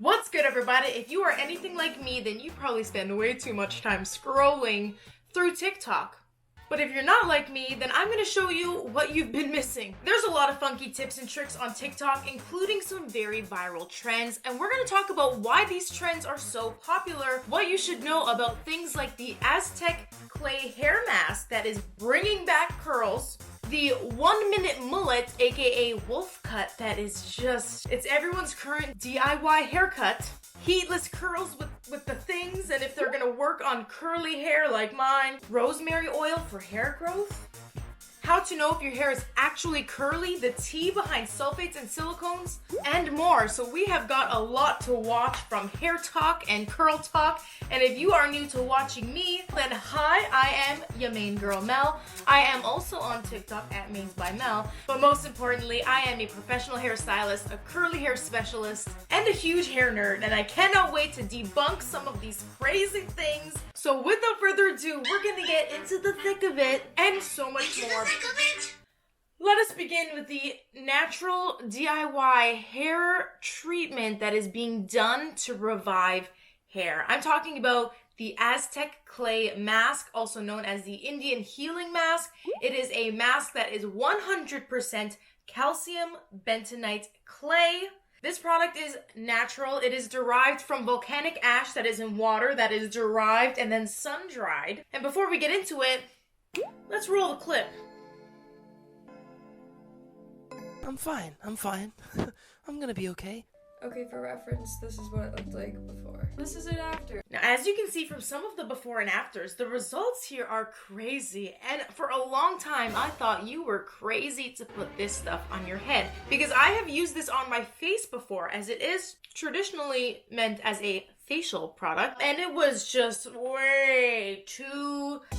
What's good, everybody? If you are anything like me, then you probably spend way too much time scrolling through TikTok. But if you're not like me, then I'm going to show you what you've been missing. There's a lot of funky tips and tricks on TikTok, including some very viral trends, and we're going to talk about why these trends are so popular, what you should know about things like the Aztec clay hair mask that is bringing back curls, the 1-minute mullet, aka wolf cut, that is just, it's everyone's current DIY haircut, heatless curls with the things, and if they're gonna work on curly hair like mine, rosemary oil for hair growth, how to know if your hair is actually curly, the tea behind sulfates and silicones, and more. So we have got a lot to watch from hair talk and curl talk. And if you are new to watching me, then hi, I am your main girl Mell. I am also on TikTok at @manesbymell. But most importantly, I am a professional hairstylist, a curly hair specialist, and a huge hair nerd. And I cannot wait to debunk some of these crazy things. So without further ado, we're gonna get into the thick of it and so much more. Let us begin with the natural DIY hair treatment that is being done to revive hair. I'm talking about the Aztec clay mask, also known as the Indian healing mask. It is a mask that is 100% calcium bentonite clay. This product is natural. It is derived from volcanic ash that is in water, that is derived and then sun-dried. And before we get into it, let's roll the clip. I'm fine. I'm gonna be okay. Okay, for reference, this is what it looked like before. This is it after. Now, as you can see from some of the before and afters, the results here are crazy. And for a long time, I thought you were crazy to put this stuff on your head, because I have used this on my face before, as it is traditionally meant as a facial product, and it was just a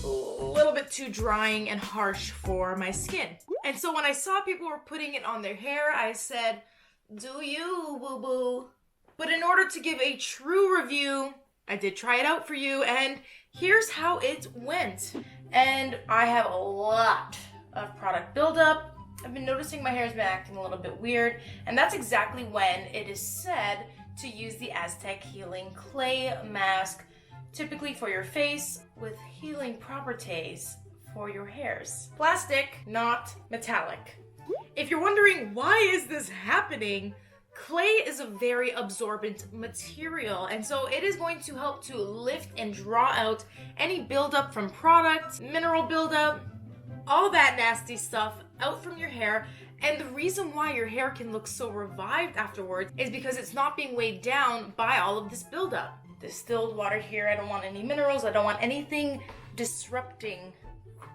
little bit too drying and harsh for my skin. And so when I saw people were putting it on their hair, I said, do you, boo-boo? But in order to give a true review, I did try it out for you, and here's how it went. And I have a lot of product buildup. I've been noticing my hair's been acting a little bit weird, and that's exactly when it is said to use the Aztec Healing Clay Mask, typically for your face, with healing properties for your hairs. Plastic, not metallic. If you're wondering why is this happening, clay is a very absorbent material, and so it is going to help to lift and draw out any buildup from product, mineral buildup, all that nasty stuff out from your hair. And the reason why your hair can look so revived afterwards is because it's not being weighed down by all of this buildup. Distilled water here, I don't want any minerals, I don't want anything disrupting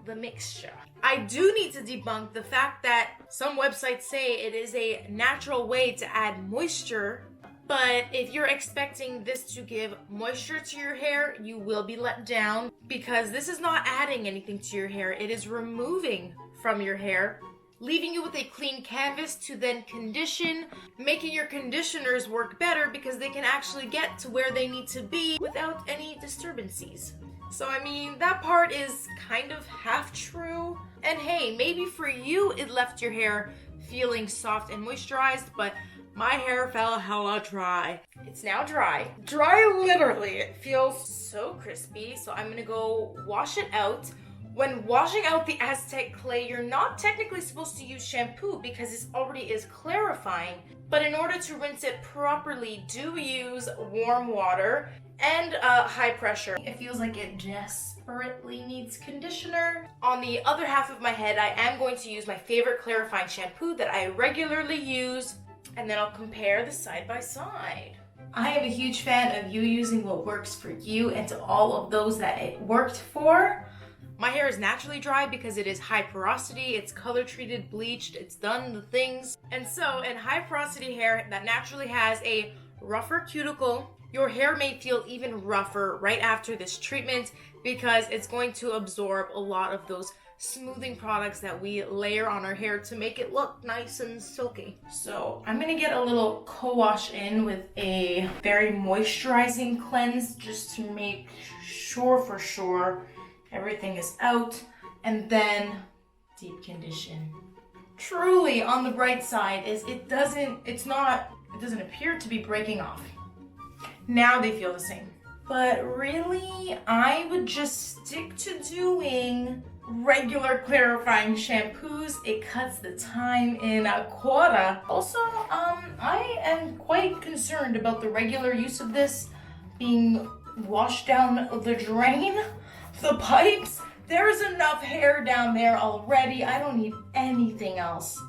the mixture. I do need to debunk the fact that some websites say it is a natural way to add moisture, but if you're expecting this to give moisture to your hair, you will be let down, because this is not adding anything to your hair. It is removing from your hair, leaving you with a clean canvas to then condition, making your conditioners work better because they can actually get to where they need to be without any disturbances. So I mean, that part is kind of half true. And hey, maybe for you it left your hair feeling soft and moisturized, but my hair felt hella dry. It's now dry. Dry literally. It feels so crispy, so I'm gonna go wash it out. When washing out the Aztec clay, you're not technically supposed to use shampoo because it already is clarifying. But in order to rinse it properly, do use warm water and high pressure. It feels like it desperately needs conditioner. On the other half of my head, I am going to use my favorite clarifying shampoo that I regularly use, and then I'll compare the side by side. I am a huge fan of you using what works for you, and to all of those that it worked for. My hair is naturally dry because it is high porosity, it's color treated, bleached, it's done the things. And so in high porosity hair that naturally has a rougher cuticle, your hair may feel even rougher right after this treatment because it's going to absorb a lot of those smoothing products that we layer on our hair to make it look nice and silky. So I'm gonna get a little co-wash in with a very moisturizing cleanse just to make sure for sure everything is out, and then deep condition. Truly on the bright side is it doesn't appear to be breaking off. Now they feel the same. But really, I would just stick to doing regular clarifying shampoos. It cuts the time in a quarter. Also, I am quite concerned about the regular use of this being washed down the drain, the pipes. There's enough hair down there already. I don't need anything else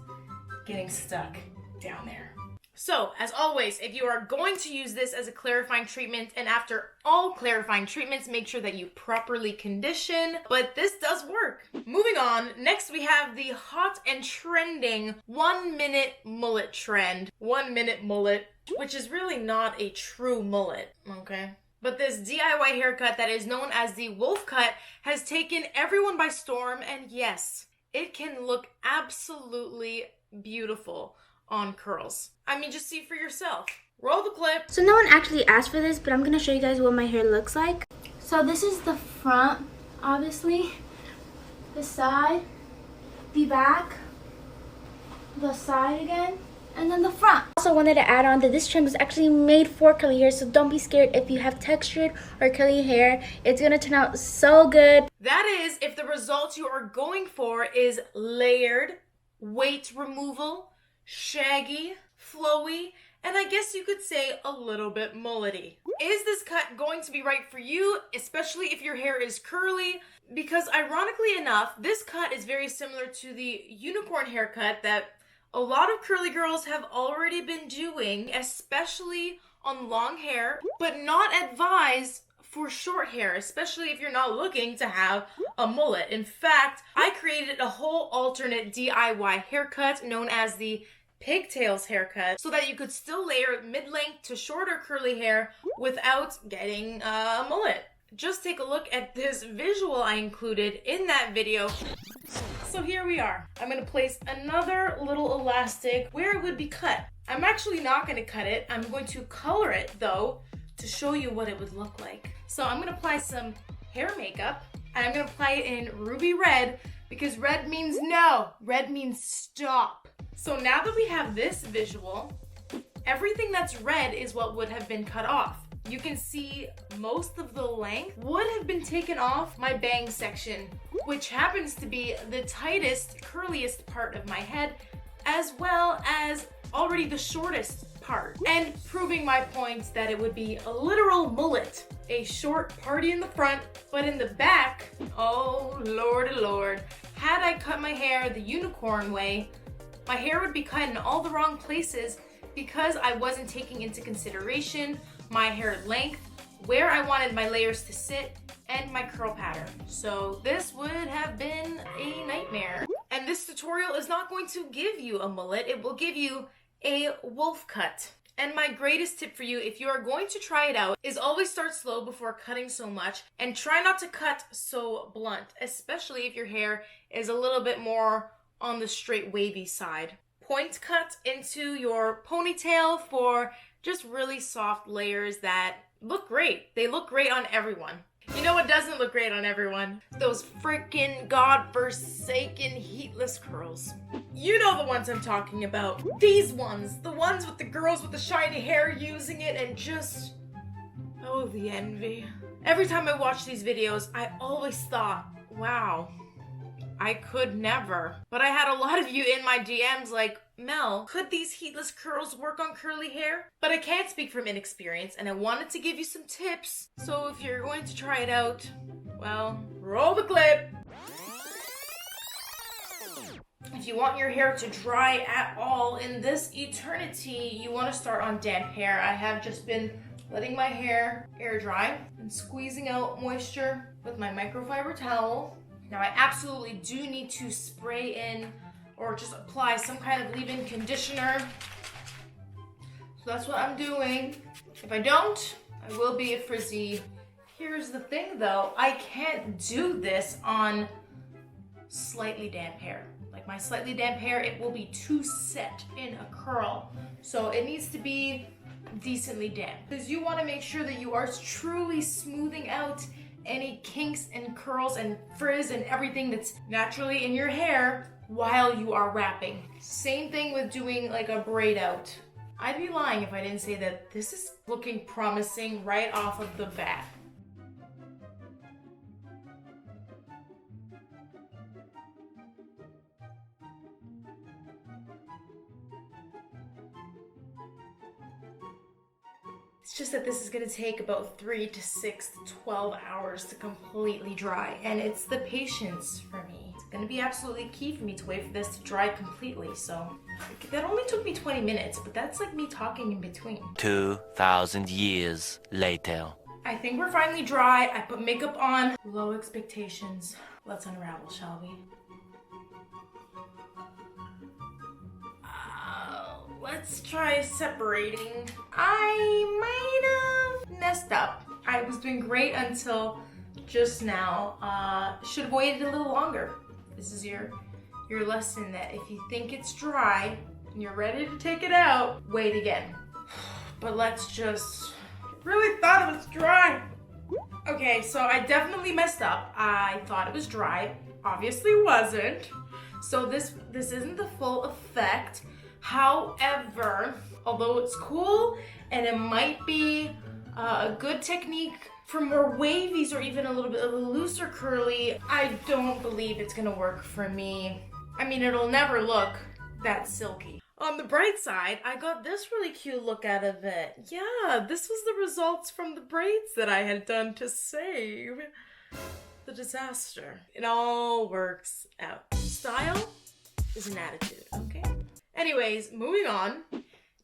getting stuck down there. So, as always, if you are going to use this as a clarifying treatment, and after all clarifying treatments, make sure that you properly condition, but this does work. Moving on, next we have the hot and trending 1 minute mullet trend. 1 minute mullet, which is really not a true mullet, okay? But this DIY haircut that is known as the wolf cut has taken everyone by storm, and yes, it can look absolutely beautiful on curls. I mean, just see for yourself. Roll the clip. So no one actually asked for this, but I'm gonna show you guys what my hair looks like. So this is the front, obviously, the side, the back, the side again, and then the front. Also wanted to add on that this trend was actually made for curly hair, so don't be scared if you have textured or curly hair. It's gonna turn out so good. That is, if the result you are going for is layered, weight removal, shaggy, flowy, and I guess you could say a little bit mullety. Is this cut going to be right for you, especially if your hair is curly? Because ironically enough, this cut is very similar to the unicorn haircut that a lot of curly girls have already been doing, especially on long hair, but not advised for short hair, especially if you're not looking to have a mullet. In fact, I created a whole alternate DIY haircut known as the pigtails haircut so that you could still layer mid-length to shorter curly hair without getting a mullet. Just take a look at this visual I included in that video. So here we are. I'm going to place another little elastic where it would be cut. I'm actually not going to cut it. I'm going to color it though to show you what it would look like. So I'm going to apply some hair makeup, and I'm going to apply it in ruby red because red means no. Red means stop. So now that we have this visual, everything that's red is what would have been cut off. You can see most of the length would have been taken off my bang section, which happens to be the tightest, curliest part of my head, as well as already the shortest part, and proving my point that it would be a literal mullet. A short party in the front, but in the back, oh lordy lord, had I cut my hair the unicorn way, my hair would be cut in all the wrong places because I wasn't taking into consideration my hair length, where I wanted my layers to sit, and my curl pattern. So this would have been a nightmare. And this tutorial is not going to give you a mullet, it will give you a wolf cut. And my greatest tip for you, if you are going to try it out, is always start slow before cutting so much, and try not to cut so blunt, especially if your hair is a little bit more on the straight wavy side. Point cut into your ponytail for just really soft layers that look great. They look great on everyone. You know what doesn't look great on everyone? Those freaking godforsaken heatless curls. You know the ones I'm talking about. These ones. The ones with the girls with the shiny hair using it and just... oh, the envy. Every time I watch these videos, I always thought, wow, I could never. But I had a lot of you in my DMs like, Mel, could these heatless curls work on curly hair? But I can't speak from inexperience, and I wanted to give you some tips. So if you're going to try it out, well, roll the clip. If you want your hair to dry at all in this eternity, you want to start on damp hair. I have just been letting my hair air dry and squeezing out moisture with my microfiber towel. Now I absolutely do need to spray in or just apply some kind of leave-in conditioner. So that's what I'm doing. If I don't, I will be a frizzy. Here's the thing though, I can't do this on slightly damp hair. Like my slightly damp hair, it will be too set in a curl. So it needs to be decently damp. Because you want to make sure that you are truly smoothing out any kinks and curls and frizz and everything that's naturally in your hair while you are wrapping. Same thing with doing like a braid out. I'd be lying if I didn't say that this is looking promising right off of the bat. It's just that this is gonna take about 3 to 6 to 12 hours to completely dry, and it's the patience for me. It's gonna be absolutely key for me to wait for this to dry completely, so that only took me 20 minutes, but that's like me talking in between. 2,000 years later. I think we're finally dry. I put makeup on. Low expectations. Let's unravel, shall we? Let's try separating. I might have messed up. I was doing great until just now. Should have waited a little longer. This is your lesson that if you think it's dry and you're ready to take it out, wait again. But let's just... really thought it was dry. Okay, so I definitely messed up. I thought it was dry. Obviously wasn't. So this isn't the full effect. However, although it's cool and it might be a good technique for more wavies or even a little bit of a looser curly, I don't believe it's gonna work for me. I mean, it'll never look that silky. On the bright side, I got this really cute look out of it. Yeah, this was the results from the braids that I had done to save the disaster. It all works out. Style is an attitude, okay? Anyways, moving on.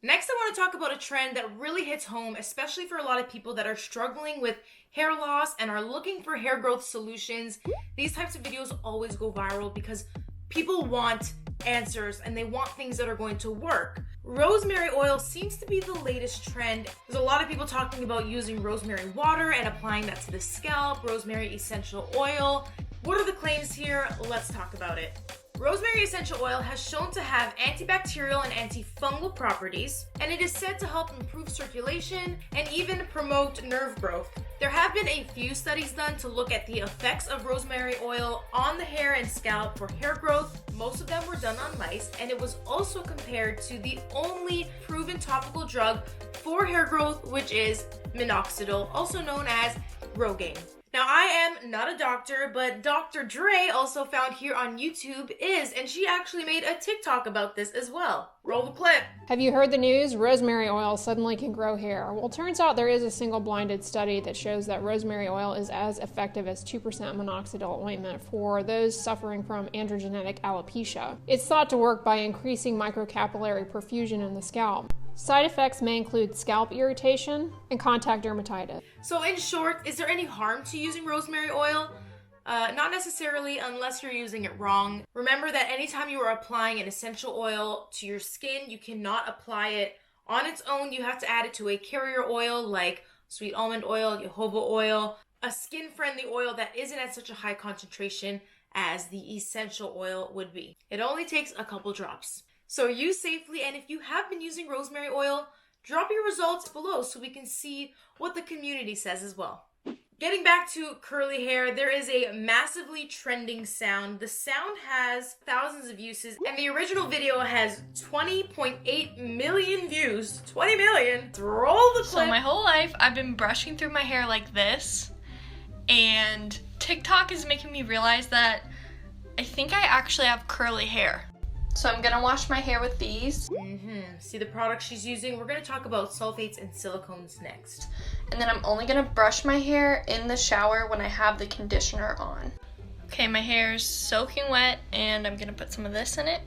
Next, I want to talk about a trend that really hits home, especially for a lot of people that are struggling with hair loss and are looking for hair growth solutions. These types of videos always go viral because people want answers and they want things that are going to work. Rosemary oil seems to be the latest trend. There's a lot of people talking about using rosemary water and applying that to the scalp, rosemary essential oil. What are the claims here? Let's talk about it. Rosemary essential oil has shown to have antibacterial and antifungal properties, and it is said to help improve circulation and even promote nerve growth. There have been a few studies done to look at the effects of rosemary oil on the hair and scalp for hair growth. Most of them were done on mice, and it was also compared to the only proven topical drug for hair growth, which is minoxidil, also known as Rogaine. Now, I am not a doctor, but Dr. Dre, also found here on YouTube, is, and she actually made a TikTok about this as well. Roll the clip. Have you heard the news? Rosemary oil suddenly can grow hair. Well, turns out there is a single blinded study that shows that rosemary oil is as effective as 2% minoxidil ointment for those suffering from androgenetic alopecia. It's thought to work by increasing microcapillary perfusion in the scalp. Side effects may include scalp irritation and contact dermatitis. So in short, is there any harm to using rosemary oil? Not necessarily unless you're using it wrong. Remember that anytime you are applying an essential oil to your skin, you cannot apply it on its own. You have to add it to a carrier oil like sweet almond oil, jojoba oil, a skin-friendly oil that isn't at such a high concentration as the essential oil would be. It only takes a couple drops. So use safely, and if you have been using rosemary oil, drop your results below so we can see what the community says as well. Getting back to curly hair, there is a massively trending sound. The sound has thousands of uses, and the original video has 20.8 million views. 20 million! Roll the clip! So my whole life, I've been brushing through my hair like this, and TikTok is making me realize that I think I actually have curly hair. So I'm gonna wash my hair with these. See the product she's using? We're gonna talk about sulfates and silicones next. And then I'm only gonna brush my hair in the shower when I have the conditioner on. Okay, my hair is soaking wet and I'm gonna put some of this in it.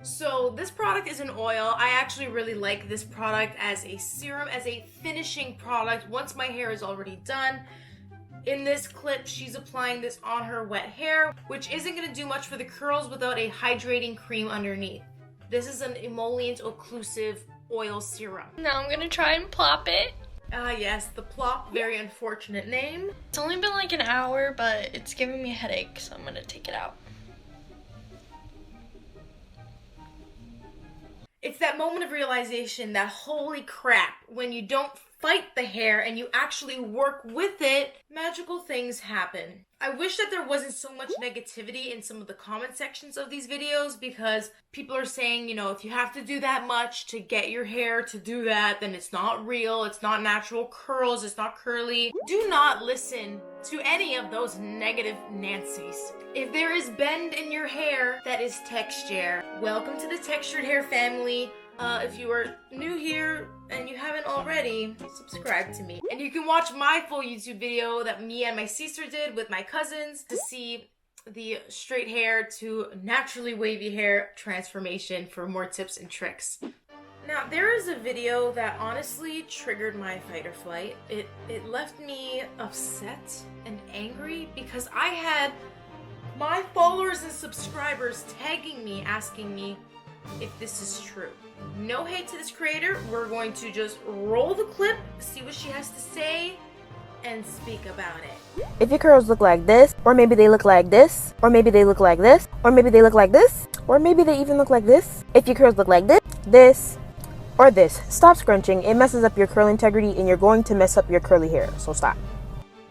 So this product is an oil. I actually really like this product as a serum, as a finishing product once my hair is already done. In this clip, she's applying this on her wet hair, which isn't going to do much for the curls without a hydrating cream underneath. This is an emollient occlusive oil serum. Now I'm going to try and plop it. Yes, the plop, very unfortunate name. It's only been like an hour, but it's giving me a headache, so I'm going to take it out. It's that moment of realization that holy crap, when you don't fight the hair and you actually work with it, magical things happen. I wish that there wasn't so much negativity in some of the comment sections of these videos, because people are saying, you know, if you have to do that much to get your hair to do that, then it's not real, it's not natural curls, it's not curly. Do not listen to any of those negative Nancys. If there is bend in your hair, that is texture. Welcome to the textured hair family. If you are new here and you haven't already, subscribe to me. And you can watch my full YouTube video that me and my sister did with my cousins to see the straight hair to naturally wavy hair transformation for more tips and tricks. Now, there is a video that honestly triggered my fight or flight. It left me upset and angry because I had my followers and subscribers tagging me, asking me if this is true. No hate to this creator. We're going to just roll the clip, see what she has to say, and speak about it. If your curls look like this, or maybe they look like this, or maybe they look like this, or maybe they look like this, or maybe they even look like this. If your curls look like this, this, or this, stop scrunching. It messes up your curl integrity and you're going to mess up your curly hair, so stop.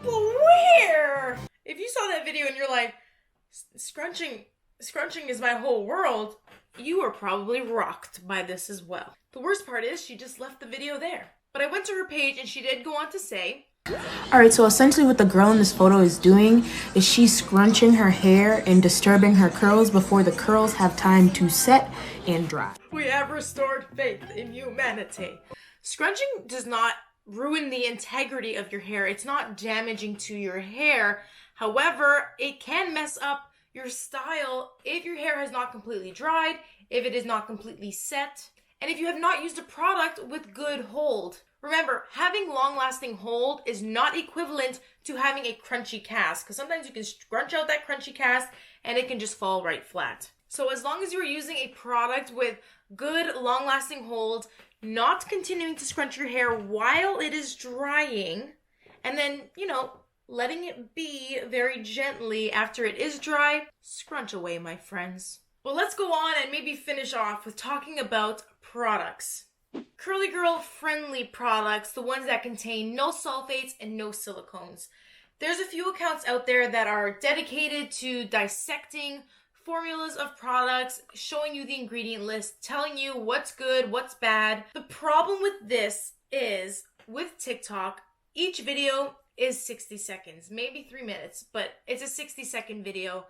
But where? If you saw that video and you're like, scrunching is my whole world, you were probably rocked by this as well. The worst part is she just left the video there. But I went to her page and she did go on to say, Alright, so essentially what the girl in this photo is doing is she's scrunching her hair and disturbing her curls before the curls have time to set and dry. we have restored faith in humanity. Scrunching does not ruin the integrity of your hair. It's not damaging to your hair. However, it can mess up your style if your hair has not completely dried, if it is not completely set, and if you have not used a product with good hold. Remember, having long-lasting hold is not equivalent to having a crunchy cast, because sometimes you can scrunch out that crunchy cast and it can just fall right flat. So as long as you're using a product with good long-lasting hold, not continuing to scrunch your hair while it is drying, and then, you know, letting it be very gently after it is dry, scrunch away, my friends. Well, let's go on and maybe finish off with talking about products. Curly girl friendly products, the ones that contain no sulfates and no silicones. There's a few accounts out there that are dedicated to dissecting formulas of products, showing you the ingredient list, telling you what's good, what's bad. The problem with this is, with TikTok, each video is 60 seconds, maybe 3 minutes, but it's a 60-second video.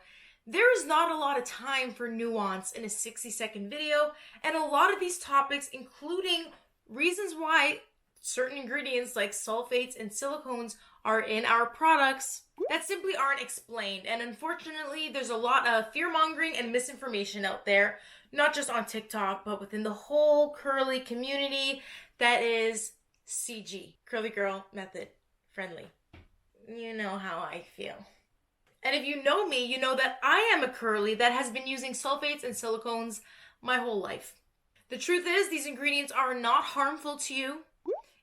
There is not a lot of time for nuance in a 60-second video, and a lot of these topics, including reasons why certain ingredients like sulfates and silicones are in our products, that simply aren't explained. And unfortunately, there's a lot of fear-mongering and misinformation out there, not just on TikTok, but within the whole curly community that is CG, curly girl method friendly. You know how I feel. And if you know me, you know that I am a curly that has been using sulfates and silicones my whole life. The truth is, these ingredients are not harmful to you.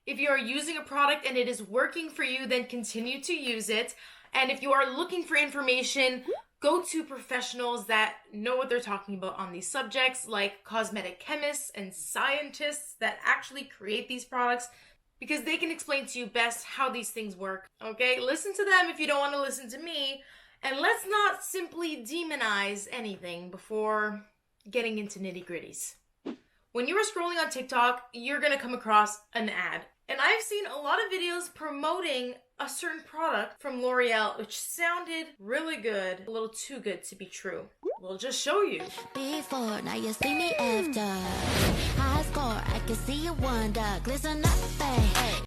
If you are using a product and it is working for you, then continue to use it. And if you are looking for information, go to professionals that know what they're talking about on these subjects, like cosmetic chemists and scientists that actually create these products, because they can explain to you best how these things work, okay? Listen to them if you don't want to listen to me, and let's not simply demonize anything before getting into nitty-gritties. When you are scrolling on TikTok, you're gonna come across an ad. And I've seen a lot of videos promoting a certain product from L'Oreal, which sounded really good, a little too good to be true. We'll just show you. Before, now you see me after. High score, I can see you wonder. Glisten up,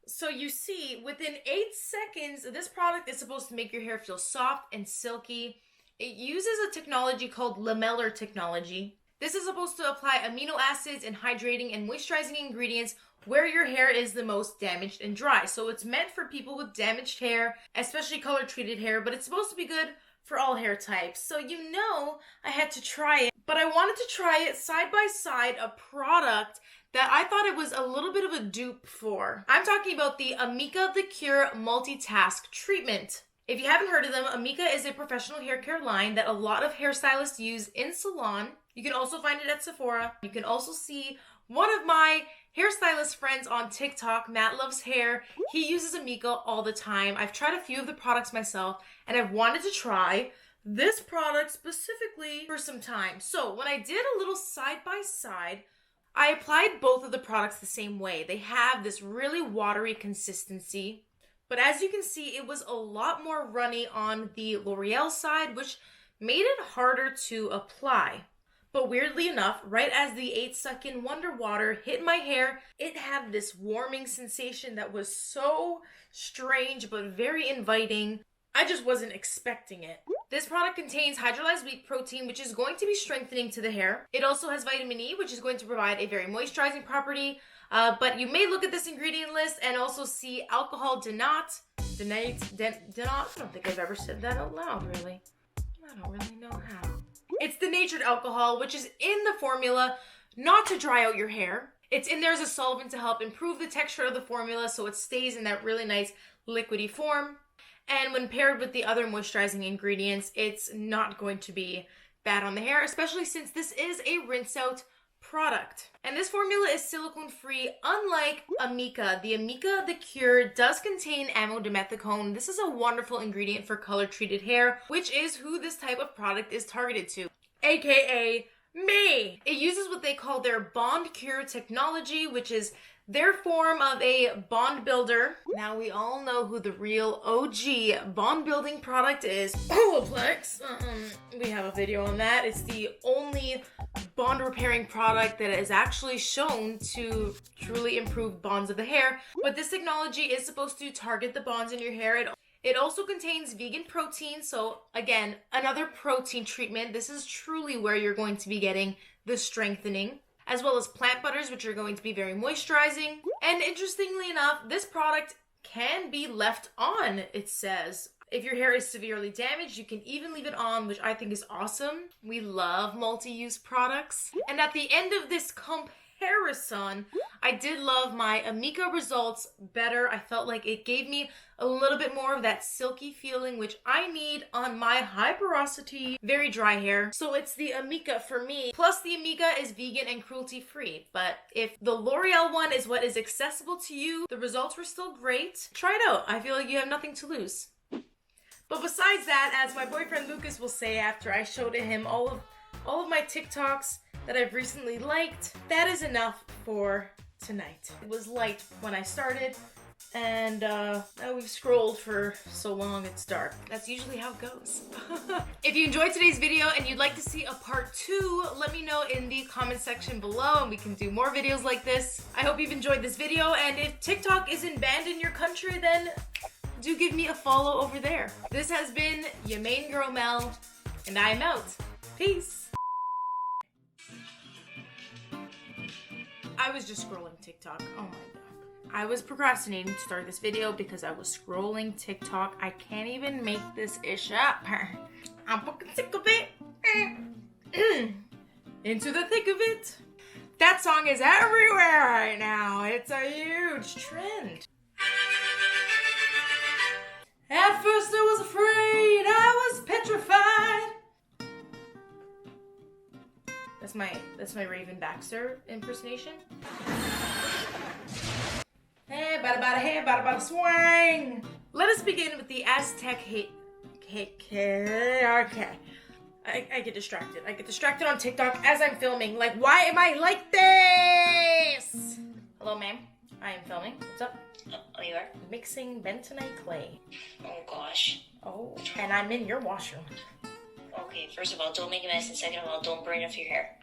So you see, within 8 seconds, this product is supposed to make your hair feel soft and silky. It uses a technology called lamellar technology. This is supposed to apply amino acids and hydrating and moisturizing ingredients where your hair is the most damaged and dry. So it's meant for people with damaged hair, especially color-treated hair, but it's supposed to be good for all hair types. So you know I had to try it, but I wanted to try it side by side a product that I thought it was a little bit of a dupe for. I'm talking about the Amika the Kure Multitask treatment. If you haven't heard of them, Amika is a professional hair care line that a lot of hairstylists use in salon. You can also find it at Sephora. You can also see One of my hairstylist friends on TikTok, Matt Loves Hair, he uses Amika all the time. I've tried a few of the products myself, and I've wanted to try this product specifically for some time. So when I did a little side by side, I applied both of the products the same way. They have this really watery consistency, but as you can see, it was a lot more runny on the L'Oreal side, which made it harder to apply. But weirdly enough, right as the 8-second Wonder Water hit my hair, it had this warming sensation that was so strange but very inviting. I just wasn't expecting it. This product contains hydrolyzed wheat protein, which is going to be strengthening to the hair. It also has vitamin E, which is going to provide a very moisturizing property. But you may look at this ingredient list and also see alcohol denat. I don't think I've ever said that out loud, really. I don't really know how. It's denatured alcohol, which is in the formula not to dry out your hair. It's in there as a solvent to help improve the texture of the formula so it stays in that really nice liquidy form. And when paired with the other moisturizing ingredients, it's not going to be bad on the hair, especially since this is a rinse out product. And this formula is silicone free, unlike Amika. The Amika, the Kure, does contain amidimethicone. This is a wonderful ingredient for color treated hair, which is who this type of product is targeted to, aka me. It uses what they call their Bond Cure technology, which is their form of a bond builder. Now we all know who the real OG bond building product is. Olaplex. We have a video on that. It's the only bond repairing product that is actually shown to truly improve bonds of the hair. But this technology is supposed to target the bonds in your hair. It also contains vegan protein. So again, another protein treatment. This is truly where you're going to be getting the strengthening, as well as plant butters, which are going to be very moisturizing. And interestingly enough, this product can be left on, it says. If your hair is severely damaged, you can even leave it on, which I think is awesome. We love multi-use products. And at the end of this comparison, I did love my Amika results better. I felt like it gave me a little bit more of that silky feeling, which I need on my high porosity, very dry hair. So it's the Amika for me. Plus the Amika is vegan and cruelty free. But if the L'Oreal one is what is accessible to you, the results were still great. Try it out. I feel like you have nothing to lose. But besides that, as my boyfriend Lucas will say after I showed him all of my TikToks that I've recently liked, that is enough for tonight. It was light when I started, and now we've scrolled for so long it's dark. That's usually how it goes. If you enjoyed today's video and you'd like to see a part 2, let me know in the comment section below and we can do more videos like this. I hope you've enjoyed this video, and if TikTok isn't banned in your country, then do give me a follow over there. This has been your main girl Mel, and I'm out. Peace. I was just scrolling TikTok. Oh my god. I was procrastinating to start this video because I was scrolling TikTok. I can't even make this ish up. I'm fucking sick of it. Into the thick of it. That song is everywhere right now. It's a huge trend. At first I was afraid, I was petrified. That's my Raven Baxter impersonation. Hey, bada swing. Let us begin with the Aztec HAIT. Okay. I get distracted. I get distracted on TikTok as I'm filming. Like, why am I like this? Hello, ma'am. I am filming. What's up? Oh, you are? Mixing bentonite clay. Oh, gosh. Oh, and I'm in your washroom. Okay, first of all, don't make a mess, and second of all, don't burn off your hair.